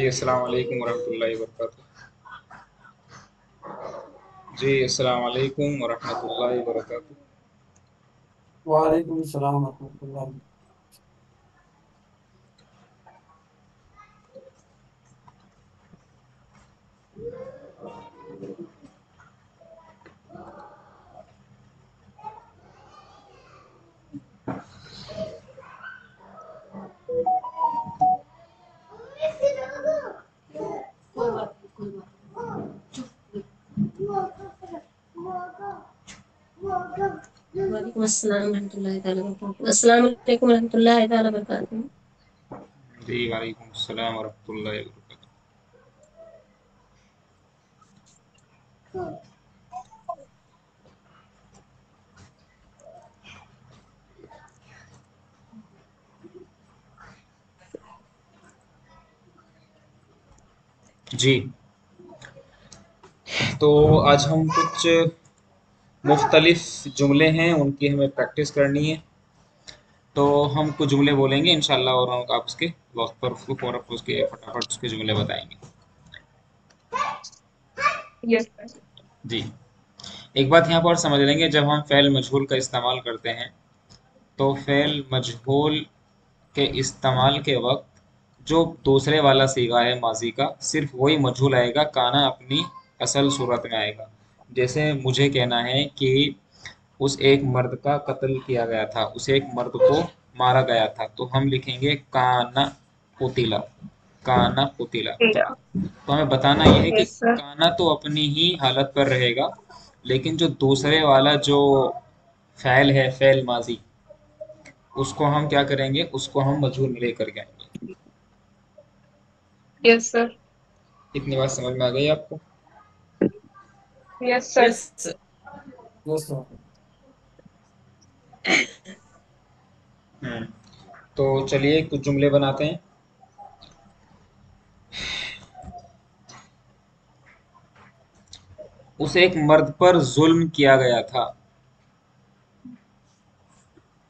जी, अस्सलाम वालेकुम वरहमतुल्लाहि वबरकातुह। जी, अस्सलाम वालेकुम वरहमतुल्लाहि वबरकातुह। वालेकुम सलाम रहमतुल्लाह। वालेकुम अस्सलाम रहमतुल्लाहि ताला बरकातहू। अस्सलाम वालेकुम रहमतुल्लाहि ताला बरकातहू। जी, वालेकुम अस्सलाम वरहमतुल्लाहि वबरकातुह। जी, तो आज हम कुछ मुख्तलिफ जुमले हैं, उनकी हमें प्रैक्टिस करनी है। तो हम कुछ जुमले बोलेंगे इंशाल्लाह और आप उसके वक्त पर उसको फौरन उसके फटाफट उसके जुमले बताएंगे। Yes sir. जी, एक बात यहाँ पर समझ लेंगे, जब हम फ़ेल मजहूल का इस्तेमाल करते हैं तो फ़ेल मजहूल के इस्तेमाल के वक्त जो दूसरे वाला सीगा है माजी का, सिर्फ वही मजहूल आएगा, काना अपनी असल सूरत में आएगा। जैसे मुझे कहना है कि उस एक मर्द का कत्ल किया गया था, उस एक मर्द को मारा गया था, तो हम लिखेंगे काना कुतिला। काना कुतिला। या तो हमें बताना यह है कि यस सर। काना तो अपनी ही हालत पर रहेगा, लेकिन जो दूसरे वाला जो फ़ैल है, फ़ेल माजी, उसको हम क्या करेंगे, उसको हम मजहूल में लेकर के आएंगे। Yes sir. इतनी बात समझ में आ गई आपको? Yes sir. Yes sir. Yes sir. हम्म। तो चलिए कुछ जुमले बनाते हैं। उस एक मर्द पर जुल्म किया गया था।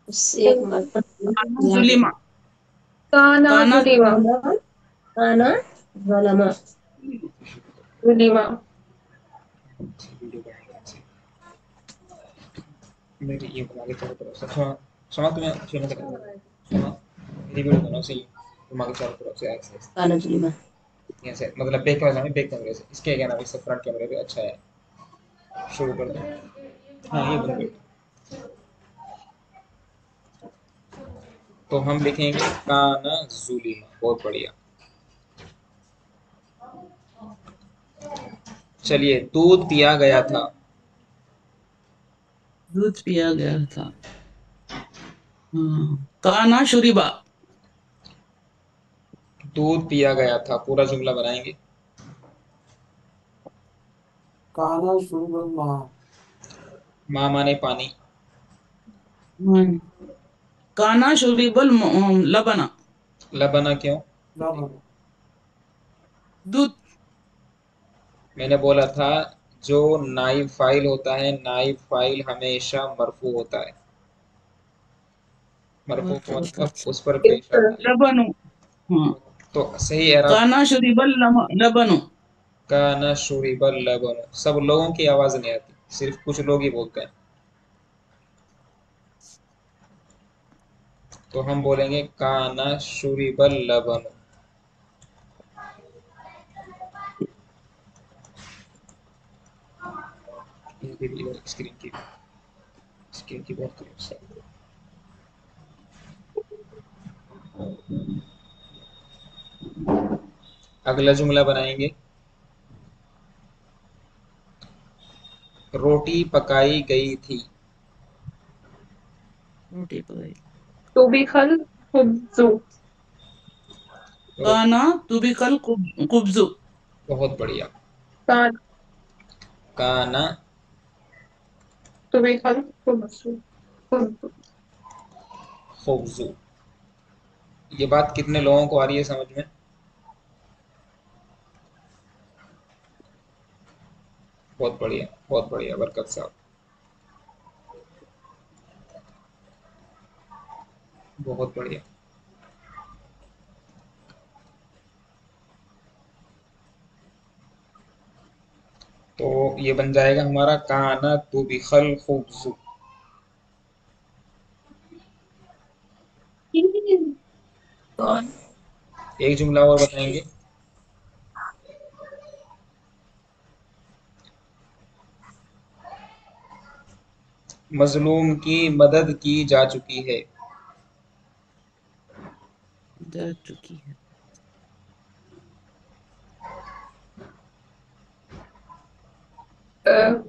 उससे एक मरतबा काना किया जुलिमा। गया। काना काना जुलिमा। जुलिमा। काना ज़लमा। जुलिमा। मेरी ये बना के चारों तरफ से क्षमा। क्षमा तुम्हें क्षमा करें। क्षमा। मेरी वीडियो बनाओ सही। तुम आगे चारों तरफ से ऐसे ऐसे काना जुलिमा। ऐसे, मतलब बैक कैमरा में, बैक कैमरे से, इसके क्या नाम है, इससे फ्रंट कैमरे पे अच्छा है। शुरू कर दो। हाँ, ये बंद कर दो। तो हम लिखेंगे काना जुलिमा। बहुत बढ़िया। चलिए, दूध पिया गया था। दूध पिया गया था। काना शुरिबा। दूध पिया गया था, पूरा जुमला बनाएंगे। काना शुरुबल माँ। माँ माने पानी। हम्म, काना शुरिबल लबना। लबना क्यों? लबन। दूध। मैंने बोला था, जो नाइब फाइल होता है, नाइब फाइल हमेशा मरफू होता है। मरफू का मरफूत मतलब अच्छा। उस पर यस पेश सर। आता है। लबनु। हाँ। तो सही एराब। काना शुरिबल लबनु। काना शुरिबल लबन। सब लोगों की आवाज नहीं आती, सिर्फ कुछ लोग ही बोलते हैं। तो हम बोलेंगे काना शुरिबल लबन। इधर स्क्रीन की बहुत करीब से। अगला जुमला बनाएंगे। रोटी पकाई गई थी। रोटी पकाई। तुबिखल खुब्जू। रो- काना तुबिकल कुब्जु। बहुत बढ़िया। कान काना तुबिखल खुब्जू। खुब्जू। खुब्जू। ये बात कितने लोगों को आ रही है समझ में? बहुत बढ़िया, बहुत बढ़िया, बरकत साहब। बहुत बढ़िया। तो ये बन जाएगा हमारा काना तुबिखल खुब्ज़ु। और एक जुमला और बताएंगे। मजलूम की मदद की जा चुकी है। जा चुकी है।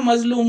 मजलूम।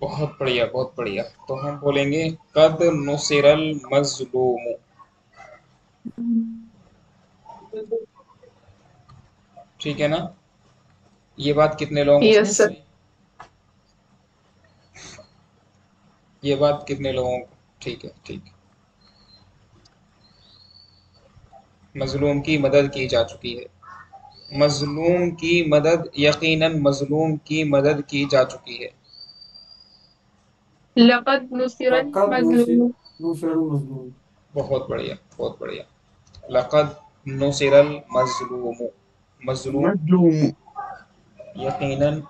बहुत बढ़िया, बहुत बढ़िया। तो हम बोलेंगे कद नुसिरल मजलूम। ठीक है ना? ये बात कितने लोगों को यस समझ यस। सर में आई? ये बात कितने लोगों को? ठीक है, ठीक है। मजलूम की मदद की जा चुकी है। मजलूम की मदद, यकीनन मजलूम की मदद की जा चुकी है। लक़द नुसिर लक़द मजलूम नुसिरल मज़लूम। बहुत बढ़िया, बहुत बढ़िया। लक़द नुसिरल मजलूम। मजलूम मजलूम। यकीनन।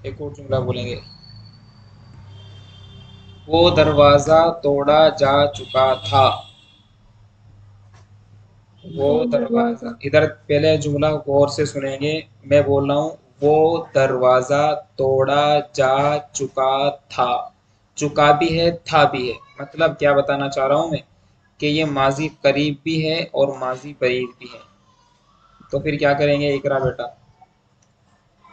एक और जुमला बोलेंगे। वो दरवाजा तोड़ा जा चुका था। वो दरवाजा, इधर पहले जुमला गौर से सुनेंगे। मैं बोल रहा हूँ वो दरवाजा तोड़ा जा चुका था। चुका भी है, था भी है। मतलब क्या बताना चाह रहा हूँ मैं, कि ये माजी करीब भी है और माजी बरीब भी है। तो फिर क्या करेंगे इकरा बेटा?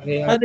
अरे यार, कद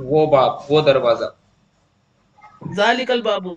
वो बाप, वो दरवाजा। जालिकल बाबू।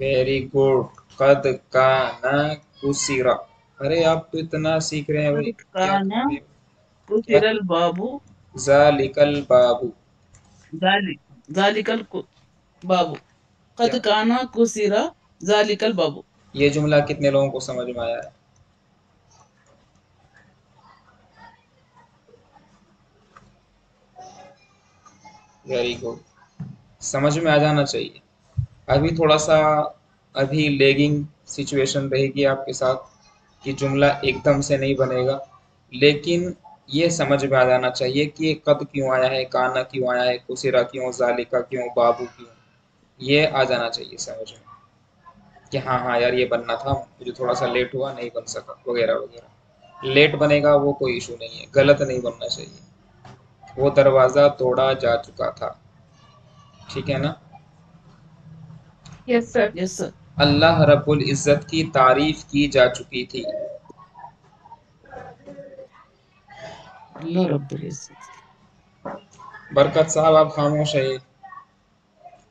Very good. कद काना कुसीरा। अरे आप तो इतना सीख रहे हैं भाई, कद क्या काना कर रहे हो? क्या? कुसिरल बाबू। जालिकल बाबू। जालि जालिकल बाबू। कद क्या? काना कुसिरा जालिकल बाबू। ये जुमला कितने लोगों को समझ में आया है? Very good. समझ में आ जाना चाहिए। अभी थोड़ा सा, अभी लेगिंग सिचुएशन रहेगी आपके साथ, कि जुमला एकदम से नहीं बनेगा। लेकिन ये समझ में आ जाना चाहिए कि ये कद क्यों आया है, काना क्यों आया है, कुसिरा क्यों, जालिका क्यों, बाबू क्यों। ये आ जाना चाहिए समझ में, कि हाँ हाँ यार ये बनना था, मुझे थोड़ा सा लेट हुआ, नहीं बन सका, वगैरह वगैरह। लेट बनेगा वो कोई इशू नहीं है, गलत नहीं बनना चाहिए। वो दरवाज़ा तोड़ा जा चुका था। ठीक है ना? Yes sir yes sir. अल्लाह रब्बुल इज़्ज़त की तारीफ की जा चुकी थी। अल्लाह रब्बुल इज्जत। बरकत साहब आप खामोश है,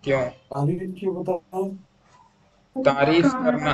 क्यों? तारीफ की बताएं। तारीफ काना करना।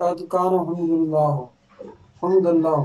कद कान हम्दुलिल्लाह हम्दुलिल्लाह।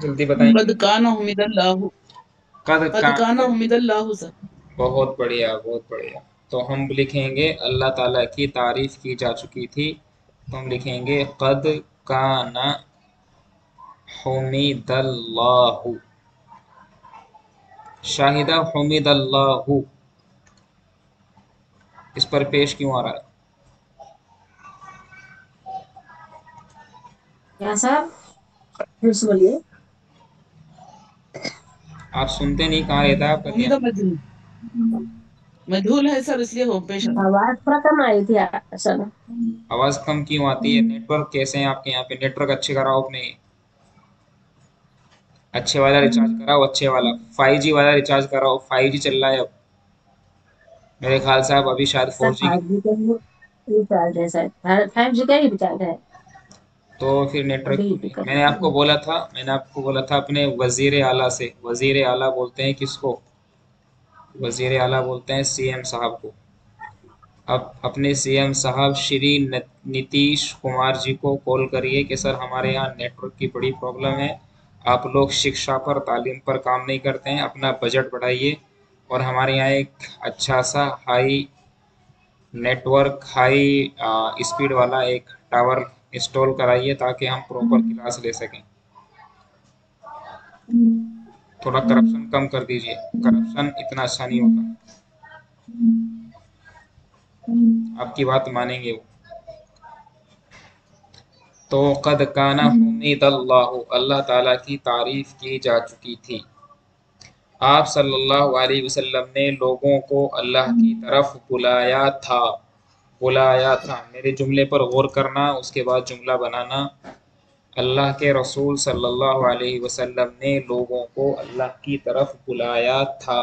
जल्दी बताएंगे। कद काना हुमिदल्लाहु। कद कद का। काना हुमिदल्लाहु सर। बहुत बढ़िया, बहुत बढ़िया। तो हम लिखेंगे अल्लाह ताला की तारीफ की जा चुकी थी, तो हम लिखेंगे कद काना हुमिदल्लाहु। शाहिदा हुमिदल्लाहु, इस पर पेश क्यों आ रहा है? क्या साहब, फिर से बोलिए। आप सुनते नहीं, कहाँ रहता है आपका हुमिद ध्यान? मजहूल। मजहूल है सर, इसलिए हो पेश आता आवाज थोड़ा कम आई थी असल। आवाज कम क्यों आती है? नेटवर्क कैसे हैं आपके यहाँ पे? नेटवर्क अच्छे कराओ अपने। अच्छे वाला रिचार्ज कराओ, अच्छे वाला 5G वाला रिचार्ज कराओ। 5G चल रहा है अब मेरे ख्याल से। आप अभी शायद सर 4G। 5G का ही रिचार्ज है सर, 5G का ही रिचार्ज है। तो फिर नेटवर्क अभी क्यों भी नहीं? कर मैंने रहे आपको हैं। बोला था, मैंने आपको बोला था अपने वजीर आला से। वजीर आला बोलते हैं किसको? वजीर आला बोलते हैं सीएम साहब को। अब अपने सीएम साहब श्री नीतीश कुमार जी को कॉल करिए कि सर हमारे यहाँ नेटवर्क की बड़ी प्रॉब्लम है, आप लोग शिक्षा पर तालीम पर काम नहीं करते हैं, अपना बजट बढ़ाइए और हमारे यहाँ एक अच्छा सा हाई नेटवर्क हाई स्पीड वाला एक टावर इंस्टॉल कराइए ताकि हम प्रॉपर क्लास ले सकें। थोड़ा करप्शन कम कर दीजिए, करप्शन इतना अच्छा नहीं होता। आपकी बात मानेंगे वो। तो कद काना हुमीदल्लाहु, अल्लाह ताला की तारीफ की जा चुकी थी। आप सल्लल्लाहु अलैहि वसल्लम ने लोगों को अल्लाह की तरफ बुलाया था। मेरे जुमले पर गौर करना, उसके बाद जुमला बनाना। अल्लाह के रसूल सल्लल्लाहु अलैहि वसल्लम ने लोगों को अल्लाह की तरफ बुलाया था।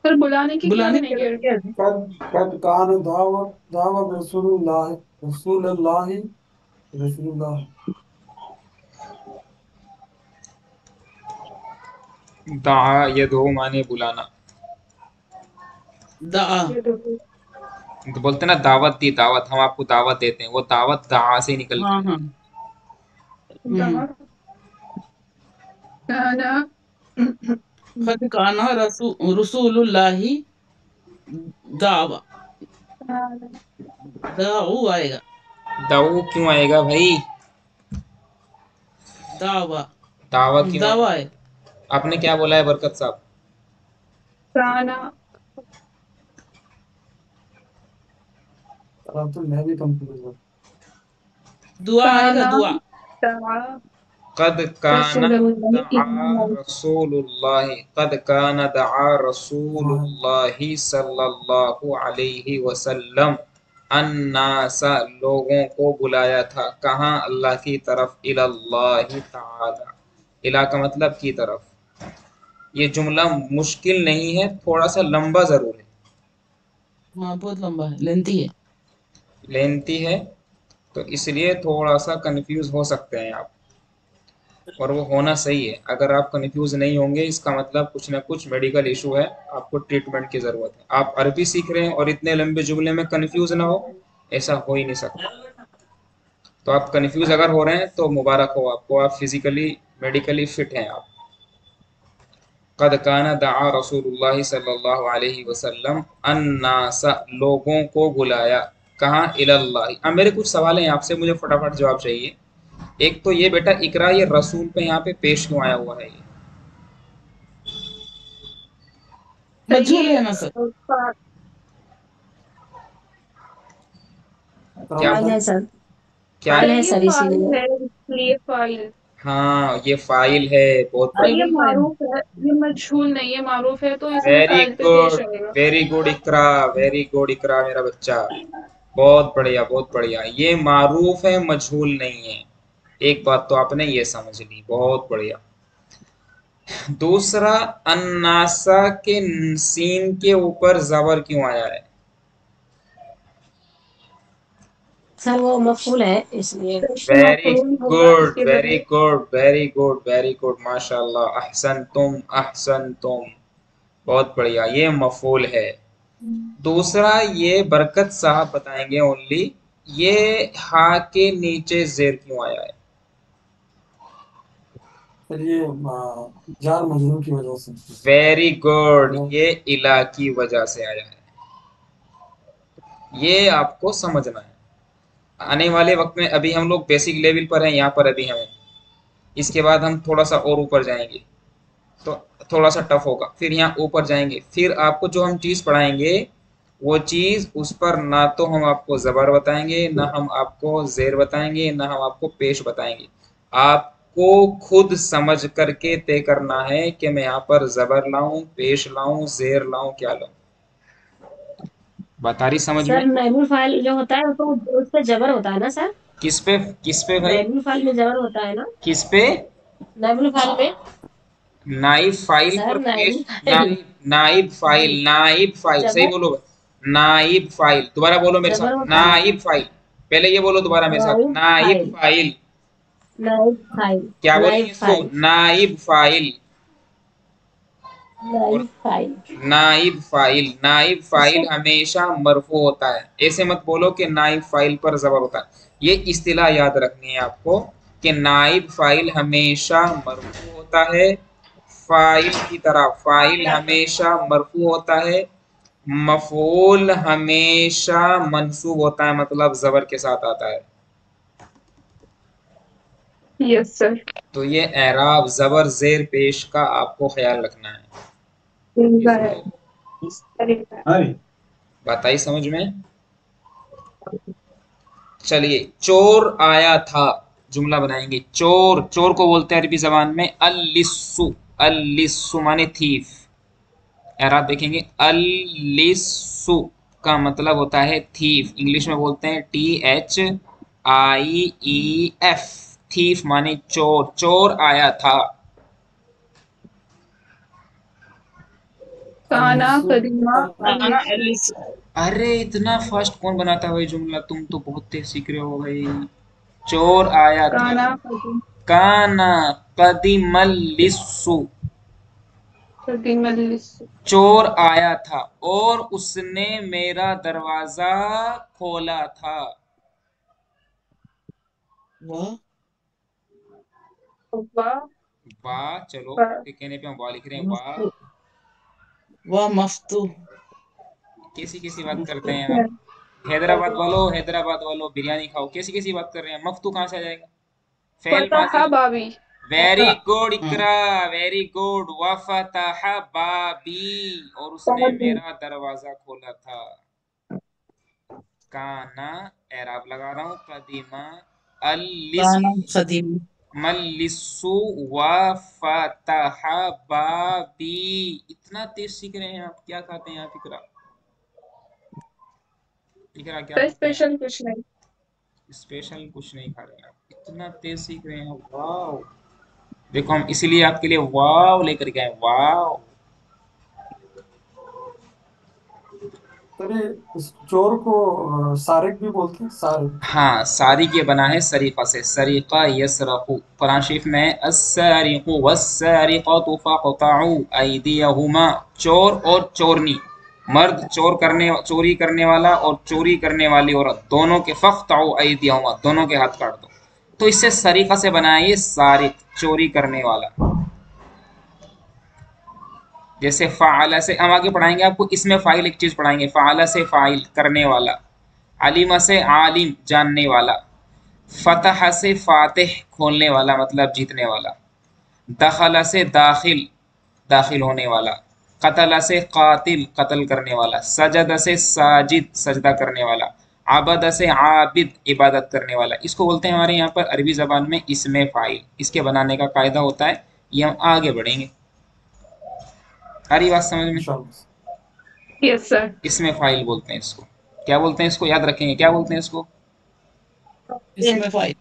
फिर बुलाने की क्या बुलाने नहीं के है? क्या है? कद कद कान दावत दावत रसूलुल्लाह रसूलुल्लाह रसूलुल्लाह। दआ यदो माने बुलाना, दआ। ये देखो। तो बोलते ना दावत दी, दावत हम आपको दावत देते हैं, वो दावत दआ से निकल के हाँ आई। हाँ। दहा काना कद काना रसूलुल्लाही दावा। दाऊ आएगा। दाऊ क्यों आएगा भाई? दावा। दावा क्यों दावा आएगा? है। आपने क्या बोला है बरकत साहब? काना अब तो मैं भी कंफ्यूज हूँ। दुआ आएगा, काना दुआ। दहा कद काना दआ रसूलुल्लाह रसूलुल्लाह, कद काना दआ हाँ रसूलुल्लाह सल्लल्लाहु अलैहि वसल्लम अन्नासा, लोगों को बुलाया था। कहाँ? अल्लाह की तरफ। इलल्लाहि ताला, इला का मतलब की तरफ। ये जुमला मुश्किल नहीं है, थोड़ा सा लंबा जरूर है, हाँ बहुत लंबा है, लेंथी है। लेंथी है, तो इसलिए थोड़ा सा कंफ्यूज हो सकते हैं आप, और वो होना सही है। अगर आप कंफ्यूज नहीं होंगे इसका मतलब कुछ ना कुछ मेडिकल इशू है, आपको ट्रीटमेंट की ज़रूरत है। आप अरबी सीख रहे हैं और इतने लंबे जुमले में कंफ्यूज ना हो, ऐसा हो ही नहीं सकता। तो आप कंफ्यूज अगर हो रहे हैं तो मुबारक हो आपको, आप फिजिकली मेडिकली फिट हैं आप। कद काना दआ रसूलुल्लाह सल्लल्लाहु अलैहि वसल्लम अन्नासा, लोगों को बुलाया। कहाँ? इलल्लाह। अब मेरे कुछ सवाल हैं आपसे, मुझे फटाफट जवाब चाहिए। एक तो ये बेटा इकरा, ये रसूल पे यहाँ पे पेश क्यों आया हुआ है? ये तो मजहूल ये है ना सर। करामा क्या फाइल है सर। सर, क्या फाइल है? है ये सर फाइल इसीलिए। है, इसलिए फाइल। हाँ ये फाइल है, बहुत और आई बढ़िया। ये भी फाइल। मारूफ है, ये मजहूल नहीं है, मारूफ है, तो इसलिए वेरी फाइल पे पेश गुड, आएगा। वेरी गुड इकरा, वेरी गुड इकरा मेरा बच्चा, बहुत बढ़िया बहुत बढ़िया। ये मारूफ है, मजहूल नहीं है। एक बात तो आपने ये समझ ली, बहुत बढ़िया। दूसरा, अन्नासा के सीन के ऊपर जबर क्यों आया है? सर वो मफूल है इसलिए। तो वेरी मफरूम होगा गुड इसके वेरी जरिए। Good very good very good, माशाल्लाह, अहसन तुम अहसन तुम, बहुत बढ़िया, ये मफूल है। दूसरा, ये बरकत साहब बताएंगे ओनली, ये हा के नीचे जेर क्यों आया है? फिर ये जार मजरूर की वजह से। वेरी गुड, मतलब ये इला की वजह से आया है। ये आपको समझना है। आने वाले वक्त में, अभी हम लोग बेसिक लेवल पर हैं यहाँ पर अभी हमें, इसके बाद हम थोड़ा सा और ऊपर जाएंगे तो थोड़ा सा टफ होगा, फिर यहाँ ऊपर जाएंगे, फिर आपको जो हम चीज़ पढ़ाएंगे वो चीज़, उस पर ना तो हम आपको ज़बर बताएंगे, ना हम आपको ज़ेर बताएंगे, ना हम आपको पेश बताएंगे। आपको खुद समझ करके तय करना है कि मैं यहाँ पर ज़बर लाऊं, पेश लाऊं, ज़ेर लाऊं, क्या लाऊं। बात आ रही समझ में? सर नाइबुल फाइल जो होता है तो उस पे जबर होता है ना सर? किस पे भाई? नाइबुल फाइल में जबर होता है ना? किस पे? नाइबुल फाइल में। नाइब फाइल पर सर पेश, नाइबुल फाइल नाइब फाइल सही जबर बोलो। नाइब फाइल, दोबारा बोलो मेरे जबर साथ, होता है। नाइब फाइल। पहले ये बोलो दोबारा मेरे साथ, नाइब नाइब फाइल। फाइल। नाइब फाइल। क्या बोलेंगे नाइब इसको? फाइल। नाइब फाइल। और नाइब फाइल। नाइब फाइल, नाइब फाइल हमेशा मरफू होता है। ऐसे मत बोलो कि नाइब फाइल पर जबर होता है। ये इस्तिलाह याद रखनी है आपको कि नाइब फाइल हमेशा मरफू होता है। फाइल की तरह फाइल हमेशा मरफू होता है। मफूल हमेशा मंसूब होता है, मतलब जबर के साथ आता है। Yes sir. तो ये एराब जबर जेर पेश का आपको ख्याल रखना है। बात आई समझ में? चलिए, चोर आया था, जुमला बनाएंगे। चोर, चोर को बोलते हैं अरबी जबान में अल-लिस्सु। अल-लिस्सु माने थीफ। एराब देखेंगे, अल-लिस्सु का मतलब होता है थीफ। इंग्लिश में बोलते हैं THIEF। थीफ माने चोर। चोर आया था। काना अलिसु करीमा काना अलिस। एलिस। अरे इतना फास्ट कौन बनाता है भाई जुमला? तुम तो बहुत तेज सीख रहे हो भाई। चोर आया था। काना करीम काना कदिमल लिस्सु। करीम अलिस। चोर आया था और उसने मेरा दरवाजा खोला था। वाह वाह। वाह, चलो वाह। के कहने पे हम वाह लिख रहे हैं, वाह। मफ्तू। वाह मफ्तू। कैसी कैसी बात करते हैं मफ्तू। आप? हैदराबाद वालों, हैदराबाद वालों बिरयानी खाओ। कैसी कैसी बात कर रहे हैं? मफ्तू कहाँ से आ जाएगा? फेल माजी। फतहा बाबी। वेरी गुड हाँ। इकरा, वेरी गुड। वफतह बाबी, और उसने बाबी। मेरा दरवाजा खोला था। काना, एराब लगा रहा हूँ, कदीमा, अलिस, काना कदीम। मलिसु, वफतह बाबी। इतना तेज सीख रहे हैं आप? क्या खाते हैं आप इकरा? इकरा क्या तो खाते हैं आप? स्पेशल कुछ नहीं। स्पेशल कुछ नहीं खा रहे हैं आप, इतना तेज सीख रहे हैं। वाह, देखो हम इसीलिए आपके लिए वाव लेकर के आए, वाव। चलिए, इस चोर को सारिक भी बोलते हैं, सारिक। हाँ, सारी के बना है सरीका से। सरीका यसरकु, कुरान शरीफ में अस्सारिकु वस्सारिकतु फक़तउ अयदियहुमा। चोर और चोरनी, मर्द चोर करने, चोरी करने वाला और चोरी करने वाली औरत, दोनों के फक़तउ अयदियहुमा, दोनों के हाथ काट दो। तो इससे सरीका से बना है ये सारिक, चोरी करने वाला। जैसे फ़ाअला से हम आगे पढ़ाएंगे आपको, इसमें फ़ाइल एक चीज़ पढ़ाएंगे। फ़ाअला से फ़ाइल, करने वाला। अलिमा से आलिम, जानने वाला। फतह से फातिह, खोलने वाला मतलब जीतने वाला। दखला से दाखिल, दाखिल होने वाला। कतला से कातिल, कत्ल करने वाला। सजद से साजिद, सजदा करने वाला। आबद से आबिद, इबादत करने वाला। इसको बोलते हैं हमारे यहाँ पर अरबी ज़बान में इसमें फ़ाइल। इसके बनाने का कायदा होता है, ये हम आगे बढ़ेंगे। सारी बात समझ में? इंशाल्लाह। Yes sir. इसमें फ़ाइल बोलते हैं इसको। क्या बोलते हैं इसको? याद रखेंगे, क्या बोलते हैं इसको? इसमें फाइल।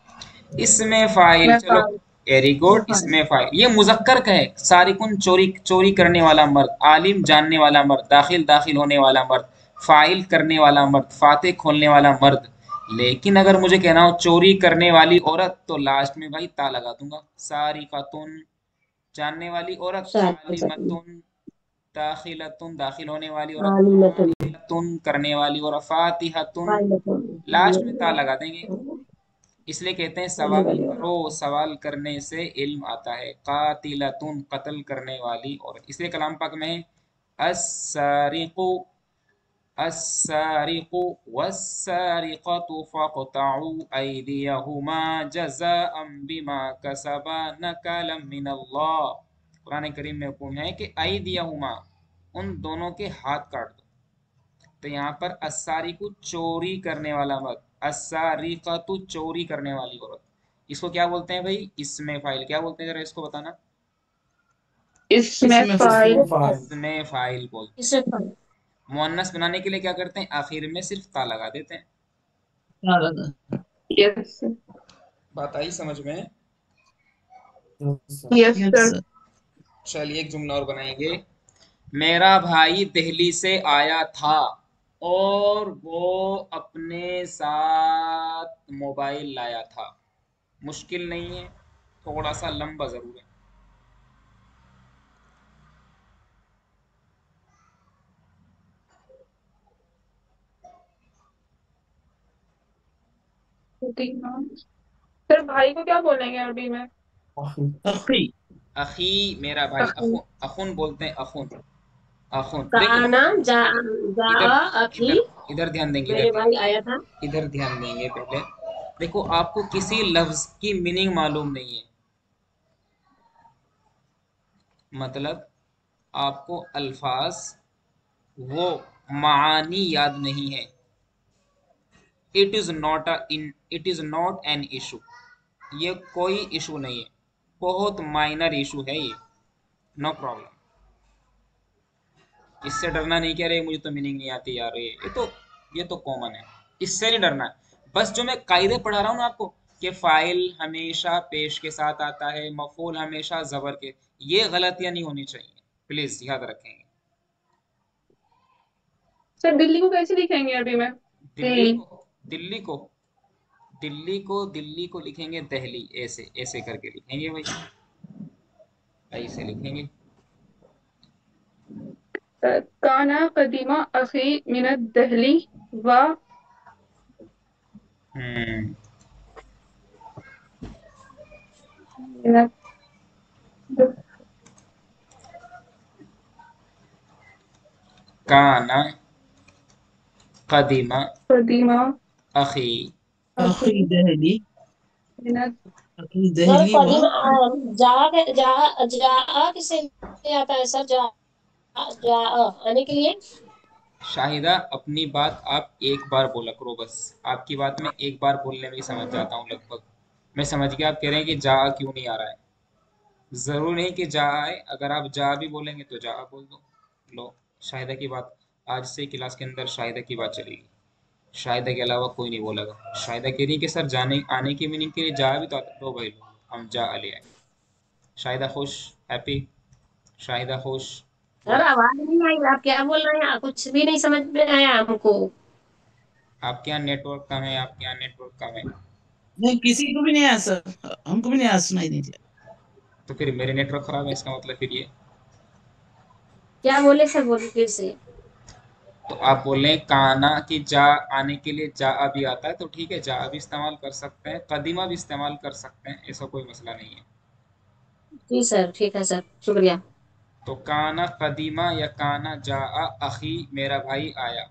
इसमें फ़ाइल। मैं चलो, वेरी गुड। फाइल। इसमें फ़ाइल ये मुज़क्कर का है। सारिकुन, चोरी, चोरी करने वाला मर्द। आलिम, जानने वाला मर्द। दाखिल, दाखिल होने वाला मर्द। फ़ाइल, करने वाला मर्द। फातिह, खोलने वाला मर्द। लेकिन अगर मुझे कहना हो चोरी करने वाली औरत, तो लास्ट में भाई ता लगा दूंगा। सारिकतुन, जानने वाली औरत। सारिकतुन। आलिमतुन, दाखिलतुन, दाखिल होने वाली औरत। आलिमतुन। फाइलतुन, करने वाली औरत। फातिहतुन, फाइलतुन। लास्ट में ता लगा देंगे। इसलिए कहते हैं होने सवाल वाली औरत। करो, सवाल करने से इल्म आता है। कातिलतुन, कत्ल करने वाली औरत। इसलिए कलाम पाक में है अस्सारिकु, अस्सारिकु वस्सारिकतु फक़तउ अयदियहुमा जज़ाअम बिमा कसबा नकालम मिनल्लाह। कुरान करीम में हुक्म है कि अयदियहुमा, उन दोनों के हाथ काट दो। तो यहाँ पर अस्सारिकु, चोरी करने वाला मर्द। अस्सारिकतु, चोरी करने वाली औरत। इसको क्या बोलते हैं भाई? इसमें फाइल। क्या बोलते हैं जरा इसको बताना? इसमें इसमें फाइल। इसमें फाइल। फाइल। इसमें फाइल बोलते इसे फाइल। हैं। मुअन्नस बनाने के लिए क्या करते हैं? आखिर में सिर्फ ता लगा देते हैं। हाँ, दादा। यस। बात आई समझ में? Yes sir. Yes yes sir. Sir. चलिए एक जुमला और बनाएंगे। मेरा भाई दिल्ली से आया था और वो अपने साथ मोबाइल लाया था। मुश्किल नहीं है, थोड़ा सा लंबा जरूर है। कदीमा। फिर भाई को क्या बोलेंगे अरबी में? अखी। अखी। अखी मेरा भाई, अखी। अखुन, अखुन बोलते हैं, अखुन। अखुन देखो, काना जा जा इधर अखी, इधर इधर ध्यान देंगे, इधर मेरे ध्यान भाई आया था। देंगे, इधर ध्यान देंगे पहले। देखो, आपको किसी लफ्ज की मीनिंग मालूम नहीं है, मतलब आपको अल्फाज, वो मानी याद नहीं है। It is not an issue. ये कोई इशू नहीं है, बहुत माइनर इशू है ये। No problem. इससे डरना नहीं, कह रहे मुझे तो मीनिंग नहीं आती यार, ये तो कॉमन है। इससे नहीं डरना है। बस जो मैं कायदे पढ़ा रहा हूँ ना आपको, कि फाइल हमेशा पेश के साथ आता है, मफूल हमेशा जबर के, ये गलतियां नहीं होनी चाहिए, प्लीज याद रखेंगे। सर दिल्ली को कैसे लिखेंगे अरबी में? दिल्ली दिल्ली। को दिल्ली को लिखेंगे दहली, ऐसे ऐसे करके लिखेंगे भाई, ऐसे लिखेंगे। काना कदीमा अखी मिनत दहली व हम्म। मिनत काना कदीमा कदीमा अखी। अखी अखी दहली। मिनत अखी सर दहली व कदीम जा किसे आता है सर? जा जा आने के लिए। शाहिदा, अपनी बात आप एक बार बोला करो बस। आपकी बात में एक बार बोलने में ही समझ जाता हूँ लगभग। मैं समझ गया आप कह रहे हैं कि जा क्यों नहीं आ रहा है। जरूर नहीं कि जा आए, अगर आप जा भी बोलेंगे तो जा बोल दो। लो, शाहिदा की बात, आज से क्लास के अंदर शाहिदा की बात चलेगी। शाहिदा के अलावा कोई नहीं बोलेगा। शाहिदा कह रही है कि सर जाने आने की मीनिंग के लिए जा भी तो आता। लो भाई लो, हम जा ले आए। शाहिदा खुश, हैप्पी। शाहिदा खुश, सर गुड। आवाज नहीं आई, आप क्या बोल रहे हैं? कुछ भी नहीं समझ में आया हमको। आपके यहाँ नेटवर्क कम है, आपके यहाँ नेटवर्क कम है। नहीं, किसी को भी नहीं आया सर। हमको भी नहीं आया, सुनाई नहीं दिया। तो फिर मेरे नेटवर्क खराब है इसका मतलब फिर ये। क्या बोले सर? बोले फिर से। तो आप बोल रहे हैं काना कि जा आने के लिए जा भी आता है, तो ठीक है, जा भी इस्तेमाल कर सकते हैं, कदीमा भी इस्तेमाल कर सकते हैं, ऐसा कोई मसला नहीं है। जी सर, ठीक है सर, शुक्रिया। तो काना कदीमा या काना जा अखी मेरा भाई आया।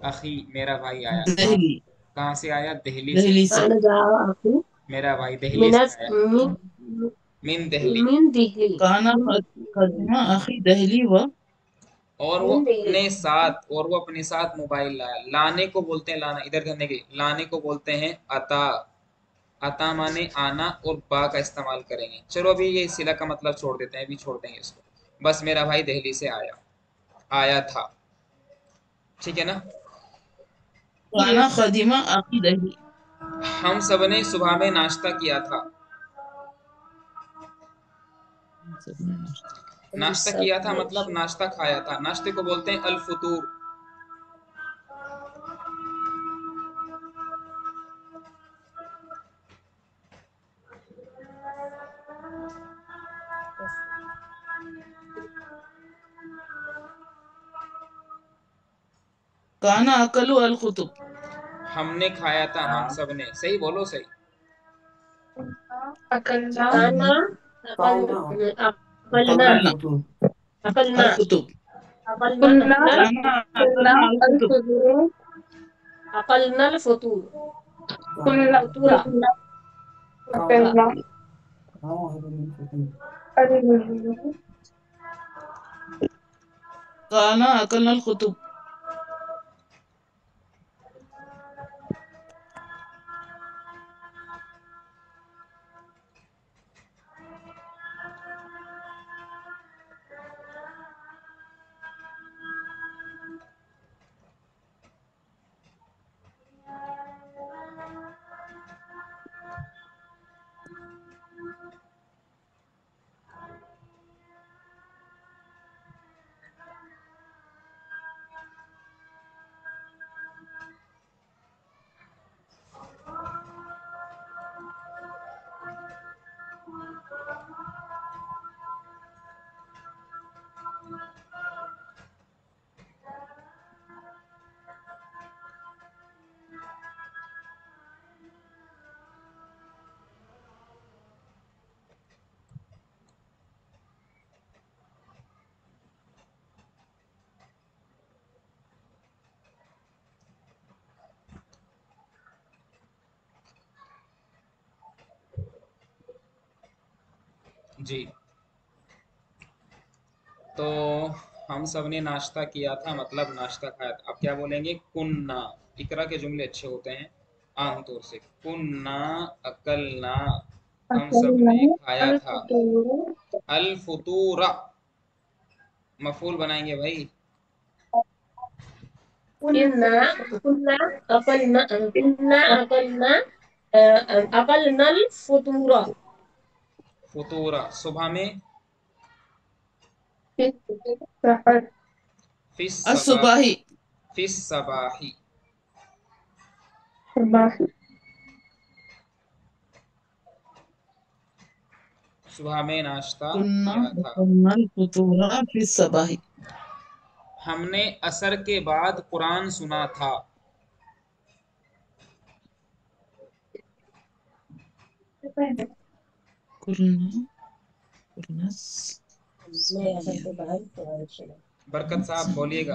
अखी मेरा भाई आया, कहाँ? दहली। कहाँ से आया? दिल्ली से। दहली से। आने जा आखिर मेरा भाई दिल्ली से मिनट आया। मिन मिन दिल्ली। मिन दिल्ली। काना कदीमा अखी दहली व। मिन दिल्ली। और वो अपने साथ मोबाइल लाया। लाने को बोलते हैं लाना, इधर करने के, लाने को बोलते हैं अता। अता माने आना, और बा का इस्तेमाल करेंगे। चलो अभी ये सिला का मतलब छोड़ देते हैं, अभी छोड़ देंगे इसको। बस मेरा भाई दिल्ली से आया, आया था, ठीक है ना। काना यस सर। कदीमा अखी दहली। हम सबने सुबह में नाश्ता किया था। सबने नाश्ता। हम नाश्ता सब किया था ने मतलब नाश्ता खाया था। नाश्ते को बोलते हैं अल फुतूर। काना अकलु अल कुतुब। हमने खाया था, हम सब ने, सही बोलो सही। अकलना। काना अकल काना अकलना कलम अकलना फुतूर। अकलना अल कुतुब। अकलना कुल्ला। नल काना कुल्ला अकलना अल कुतुब। अल-फुजूर। अकलनल फतूर कुल्ला फतूरा कुल्ला काना फतूरा। अकलना कलम फुतूर। अल-फुजूर। काना अकलना अल कुतुब। जी। तो हम सब ने नाश्ता किया था, मतलब नाश्ता खाया था। अब क्या बोलेंगे? कुन्ना। इकरा के जुमले अच्छे होते हैं आमतौर से। कुन्ना अकलना, हम सब अकलना ने खाया था। अल-फतूर अल फुतूरा, मफूल बनाएंगे भाई। कुन्ना कुन्ना अकलना कुन्ना अकलना अकलनल फुतूरा। फुतूरा सुबह में। फिर सहर फिस सबाही। असुबाही। फिस सबाही, सबाह सुबह में नाश्ता कुन्ना किया था। अकुन्नल फुतूरा फिस सबाही। हमने असर के बाद कुरान सुना था। कुन्ना कुन्ना मैं असर समिया के बाद कुरान सुना। बरकत साहब समिया। बोलिएगा।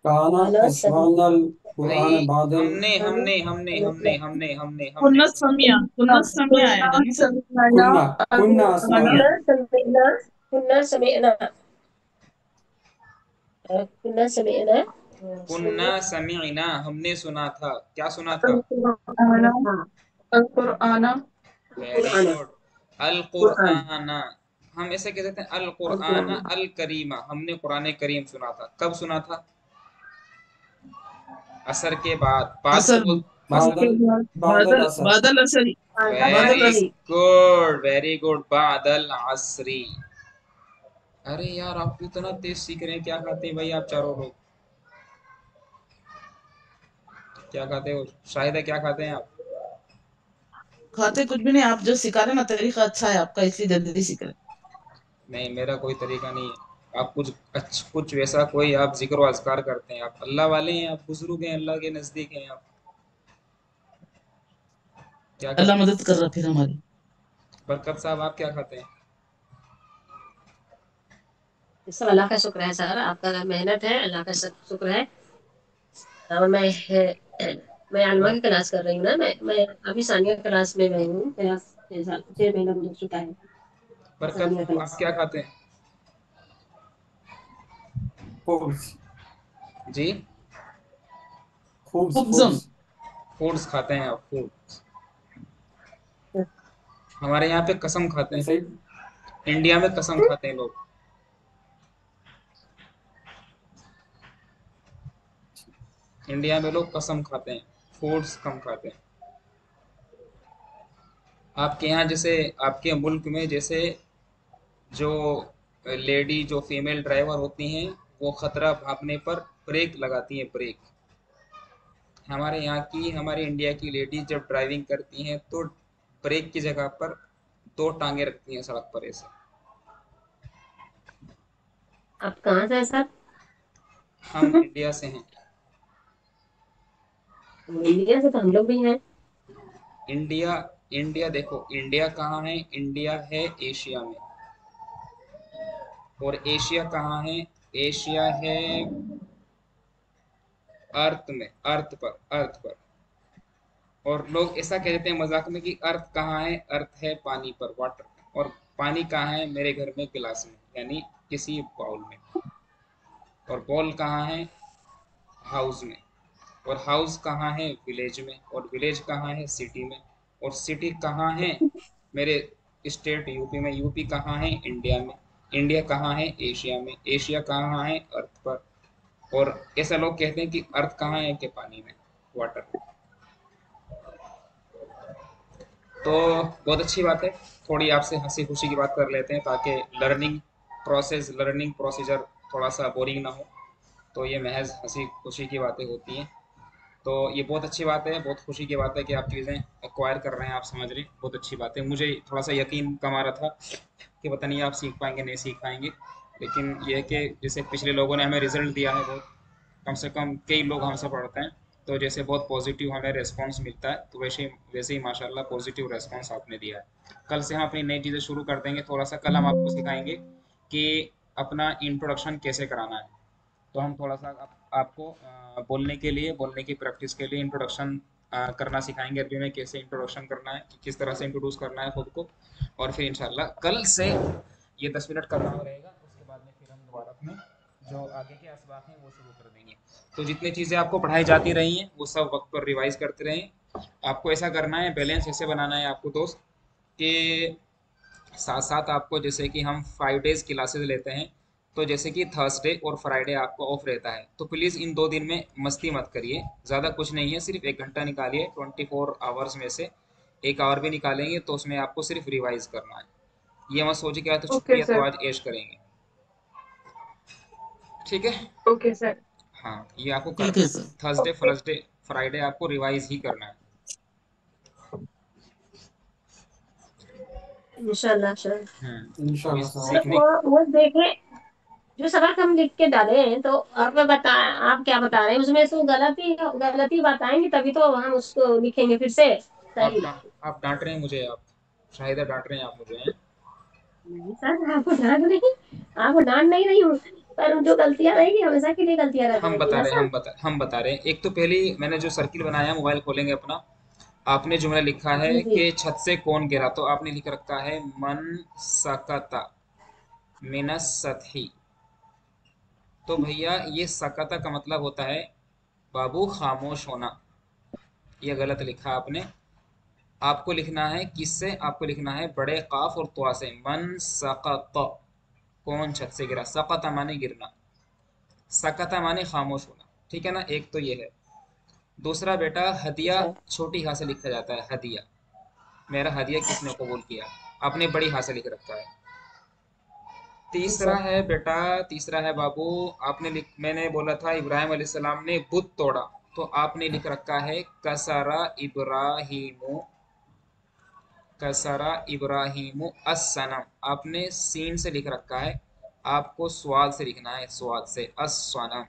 काना काना समी असमानल भाई कुरान बादल। हमने हमने हमने हमने हमने हमने हमने कुन्ना सुना था। समिया, कुन्ना समिया कुन्ना आएगा नहीं सर। समीअना कुन्ना कुन्ना अल-कुरान असमाना। कुन्ना समीना कुन्ना समीना कुन्ना समीना, हमने सुना था। क्या सुना था? अल-कुरान अल-कुरान वेरी कुरान गुड। अल कुरान कुराना। हम ऐसे कह देते हैं अल कुरान अल करीमा, हमने कुरान करीम सुना था। कब सुना था? असर के बाद। बाद को असर बोल। में। असर। उसके बादल बाद बादल बादल असर। बादल असरी। बादल वेरी असरी। Good, very good. बादल असरी। अरे यार, आप इतना तेज सीख रहे हैं। क्या खाते हैं भाई आप चारों लोग? क्या खाते हो? शाहिद है, क्या खाते हैं आप? खाते कुछ भी नहीं, आप जो सिखा रहे हैं ना तरीका अच्छा है आपका, इसलिए जल्दी सीख रहे हैं। नहीं, मेरा कोई तरीका नहीं है। आप कुछ वैसा कोई आप जिक्र व अज़कार करते हैं। आप अल्लाह वाले हैं, आप बुजुर्ग हैं, अल्लाह के नजदीक हैं आप। क्या अल्लाह करते हैं? मदद कर रहा फिर हमारी। बरकत साहब, आप क्या खाते हैं? सब अल्लाह का शुक्र है सर, आपका मेहनत है, अल्लाह का शुक्र है। और मैं आलमा बर, की क्लास कर रही हूँ ना। मैं अभी सानिया क्लास में मैं हूँ। मेरा 6 महीना गुजर चुका है बरकत सानिया साहब, आप क्लास। क्या खाते हैं? फूड्स। जी। फूड्स खुबजम। फूड्स। फूड्स खाते हैं आप? फूड्स। हमारे यहाँ पे कसम खाते हैं। सही। इंडिया में कसम खाते हैं लोग। इंडिया में लोग कसम खाते हैं, फूड्स कम खाते हैं। आपके यहाँ जैसे, आपके मुल्क में जैसे जो लेडी, जो फीमेल ड्राइवर होती हैं, वो खतरा भापने पर ब्रेक लगाती हैं, ब्रेक। हमारे यहाँ की, हमारे इंडिया की लेडीज जब ड्राइविंग करती हैं तो ब्रेक की जगह पर दो टांगे रखती हैं सड़क पर ऐसे। आप कहाँ से हैं सर? हम इंडिया से हैं। इंडिया से तो हम लोग भी हैं। इंडिया, इंडिया देखो, इंडिया कहाँ है? इंडिया है एशिया में। और एशिया कहाँ है? एशिया है अर्थ में, अर्थ पर, अर्थ पर। और लोग ऐसा कह देते हैं मजाक में कि अर्थ कहाँ है? अर्थ है पानी पर, वाटर। और पानी कहाँ है? मेरे घर में गिलास में, यानी किसी बाउल में। और बॉल कहाँ है? हाउस में। और हाउस कहाँ है? विलेज में। और विलेज कहाँ है? सिटी में। और सिटी कहाँ है? मेरे स्टेट यूपी में। यूपी कहाँ है? इंडिया में। इंडिया कहाँ है? एशिया में। एशिया कहाँ है? अर्थ पर। और ऐसा लोग कहते हैं कि अर्थ कहाँ है? कि पानी में, वाटर। तो बहुत अच्छी बात है। थोड़ी आपसे हंसी खुशी की बात कर लेते हैं ताकि लर्निंग प्रोसेस, लर्निंग प्रोसीजर थोड़ा सा बोरिंग ना हो। तो ये महज हंसी खुशी की बातें होती हैं। तो ये बहुत अच्छी बात है, बहुत खुशी की बात है कि आप चीज़ें एक्वायर कर रहे हैं, आप समझ रहे हैं। बहुत अच्छी बात है। मुझे थोड़ा सा यकीन कम आ रहा था कि पता नहीं आप सीख पाएंगे, नहीं सीख पाएंगे। लेकिन ये है कि जैसे पिछले लोगों ने हमें रिजल्ट दिया है, बहुत कम से कम कई लोग हमसे पढ़ते हैं, तो जैसे बहुत पॉजिटिव हमें रिस्पांस मिलता है, तो वैसे ही माशाल्लाह पॉजिटिव रिस्पांस आपने दिया है। कल से हम अपनी नई चीज़ें शुरू कर देंगे। थोड़ा सा कल हम आपको सिखाएंगे कि अपना इंट्रोडक्शन कैसे कराना है। तो हम थोड़ा सा आपको बोलने के लिए, बोलने की प्रैक्टिस के लिए इंट्रोडक्शन करना सिखाएंगे अरबी में, कैसे इंट्रोडक्शन करना है, कि किस तरह से इंट्रोड्यूस करना है खुद को। और फिर इंशाल्लाह कल से ये 10 मिनट का काम रहेगा, उसके बाद में फिर हम दोबारा अपने जो आगे के असबाक हैं वो शुरू कर देंगे। तो जितनी चीज़ें आपको पढ़ाई जाती रही हैं वो सब वक्त पर रिवाइज करते रहें। आपको ऐसा करना है, बैलेंस ऐसे बनाना है आपको दोस्त, कि साथ साथ आपको, जैसे कि हम 5 डेज क्लासेस लेते हैं, तो जैसे कि थर्सडे और फ्राइडे आपको ऑफ रहता है, तो प्लीज़ इन 2 दिन में मस्ती मत करिए। ज़्यादा कुछ नहीं है, सिर्फ 1 घंटा निकालिए 24 आवर्स में से, 1 आवर भी निकालेंगे तो उसमें आपको सिर्फ रिवाइज करना है। ये मत सोचिए कि आज तो छुट्टी ओके है तो सर। आज ऐश करेंगे। ठीक है। Okay sir. हाँ, ये आपको ठीक करना है है। Sir. Thursday okay. Friday Friday आपको रिवाइज ही करना है। इंशाल्लाह सर। अभी इंशाल्लाह सर। सर सीखने। वो देखे, जो सबक हम लिख के डाले हैं तो आप बता, आप क्या बता रहे हैं उसमें से गलती गलती बताएंगे तभी तो हम उसको लिखेंगे फिर से आप सही। आप डांट रहे हैं मुझे, आप शाहिदा डांट रहे हैं आप मुझे हैं? नहीं सर, आपको डांट नहीं, आपको डांट नहीं रही हूँ, पर जो गलतियां रहेगी हमेशा के लिए गलतियां रह हम जाएगी बता ना रहे हैं सर। हम बता रहे हैं। एक तो पहली मैंने जो सर्किल बनाया, मोबाइल खोलेंगे अपना, आपने जुमला लिखा है जी जी। कि छत से कौन गिरा, तो आपने लिख रखा है मन सकता मिनस सतही। तो भैया ये सकता का मतलब होता है बाबू खामोश होना, ये गलत लिखा आपने। आपको लिखना है किससे, आपको लिखना है बड़े काफ और तुआ से, मन सकत, कौन छत से गिरा, सकता माने गिरना, सकता माने खामोश होना। ठीक है ना, एक तो ये है। दूसरा बेटा, जी हदिया सर। छोटी हा से लिखा जाता है, हदिया, मेरा हदिया किसने कबूल किया, आपने बड़ी हा से लिख रखा है। जी तीसरा सर। है बेटा, तीसरा है बाबू, मैंने बोला था इब्राहिम अलैहिस्सलाम ने बुत तोड़ा, तो आपने लिख रखा है कसरा इब्राहिमु, कसरा इब्राहिमु अस्सनम, आपने सीन से लिख रखा है, आपको स्वाद से लिखना है, स्वाद से, अस्सनम।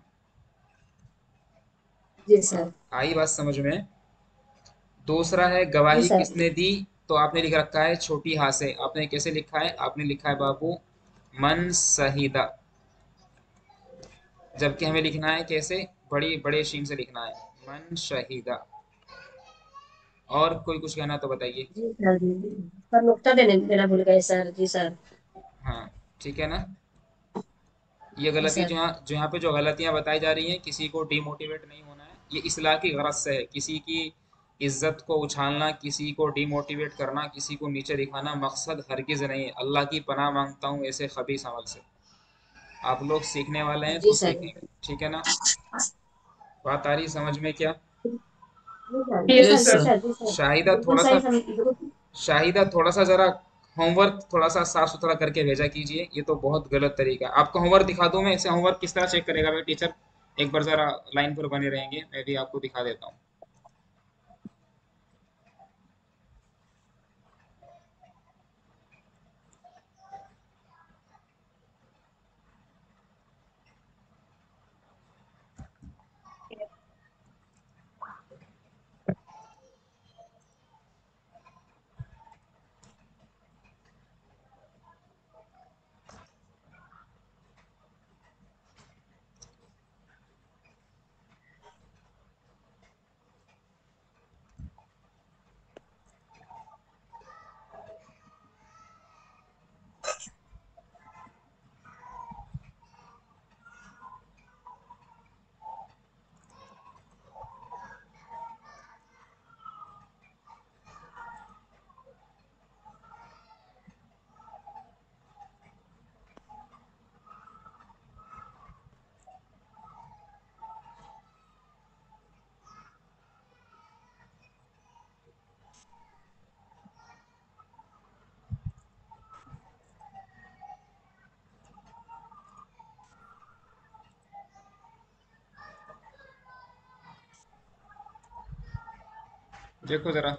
जी सर। आई बात समझ में? दूसरा है जी गवाही सर। किसने दी, तो आपने लिख रखा है छोटी हा से, आपने कैसे लिखा है, आपने लिखा है बाबू मन सहीदा, जबकि हमें लिखना है कैसे, बड़ी बड़े शीन से लिखना है, मन शहीदा। और कोई कुछ कहना तो बताइए। जी सर। जी जी। पर नुक्ता देने देना भूल गए सर। जी सर। हाँ, ठीक है ना। ये जी गलती सर। जो यहाँ पे जो गलतियाँ बताई जा रही हैं, किसी को डिमोटिवेट नहीं होना है, ये इस्लाह की गरज से है। किसी की इज्जत को उछालना, किसी को डिमोटिवेट करना, किसी को नीचे दिखाना मकसद हरगिज नहीं है। अल्लाह की पनाह मांगता हूँ ऐसे खबीस अमल से। आप लोग सीखने वाले हैं जी तो सर। सीखेंगे, ठीक है ना। बात आ रही समझ में क्या? जी सर। जी यस सर। यस जी सर। सर। सर। जी सर। शाहिदा बिल्कुल थोड़ा सा सही समझ, बिल्कुल। शाहिदा थोड़ा सा जरा होमवर्क थोड़ा सा साफ सुथरा करके भेजा कीजिए, ये तो बहुत गलत तरीका है। आपको होमवर्क दिखा दूं मैं, ऐसे होमवर्क किस तरह चेक करेगा मेरा टीचर? एक बार जरा लाइन पर बने रहेंगे, मैं भी आपको दिखा देता हूँ। देखो जरा,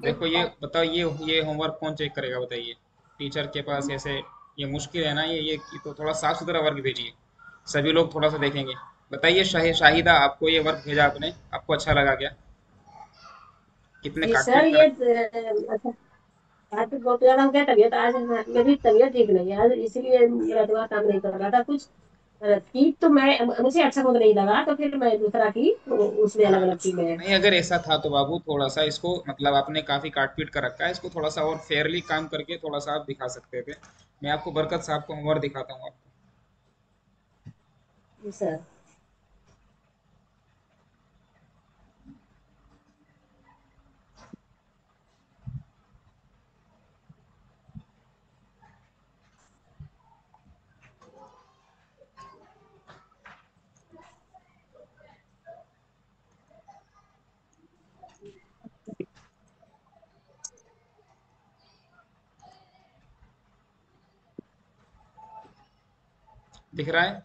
देखो ये बताओ, ये होमवर्क कौन चेक करेगा बताइए? टीचर के पास ऐसे, ये मुश्किल है ना, ये तो थोड़ा साफ सुथरा वर्क भेजिए, सभी लोग थोड़ा सा देखेंगे। बताइए शाहिदा, आपको ये वर्क भेजा आपने, आपको अच्छा लगा क्या? कितने जी काट सर, पीट कर ये रखे? अच्छा, आज तो बहुत ज्यादा हो गया तबीयत, आज मेरी तबीयत ठीक नहीं है आज, इसीलिए मेरा दिमाग काम नहीं कर रहा था कुछ। की तो मैं, मुझे अच्छा खुद नहीं लगा तो फिर मैं दूसरा की तो उसमें अलग हाँ, अलग चीजें हैं। नहीं अगर ऐसा था तो बाबू थोड़ा सा इसको मतलब आपने काफी काट पीट कर रखा है, इसको थोड़ा सा और फेयरली काम करके थोड़ा सा आप दिखा सकते थे। मैं आपको बरकत साहब को होमवर्क दिखाता हूँ आपको। जी सर। दिख रहा है?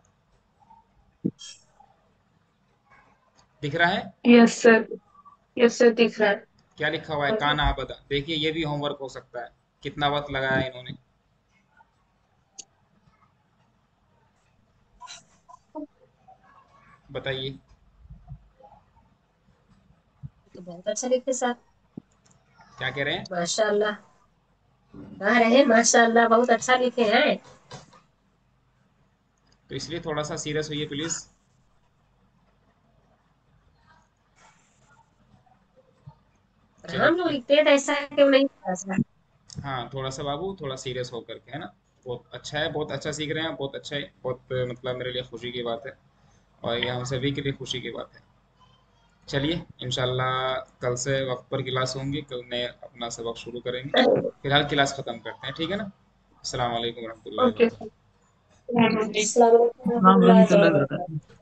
दिख रहा है? Yes sir. यस सर, दिख रहा है। क्या लिखा हुआ है? कान्हा बदा। देखिए ये भी होमवर्क हो सकता है। कितना वक्त लगाया इन्होंने, बताइए। तो बहुत अच्छा लिखे सर। क्या कह रहे हैं? माशाल्लाह। कह रहे हैं माशाल्लाह, बहुत अच्छा लिखे हैं। तो इसलिए थोड़ा सा सीरियस होइए प्लीज। और हम लोग चलिए। लिखते हैं तो ऐसा क्यों नहीं होता सर? हाँ थोड़ा सा बाबू, थोड़ा सीरियस होकर के, है ना। बहुत अच्छा है, बहुत अच्छा सीख रहे हैं, बहुत अच्छा है, बहुत मतलब मेरे लिए खुशी की बात है। और ये हम सभी के लिए खुशी की बात है। चलिए, इंशाल्लाह कल से वक्त पर क्लास होंगी, कल मैं अपना सबक शुरू करेंगे। फिलहाल क्लास ख़त्म करते हैं, ठीक है ना। अस्सलाम वालेकुम रहमतुल्लाहि व ओके बरकातुहू। सर। अस्सलाम वालेकुम अस्सलाम रहमतुल्लाहि वालेकुम व बरकातहू। वरहमतुल्लाह।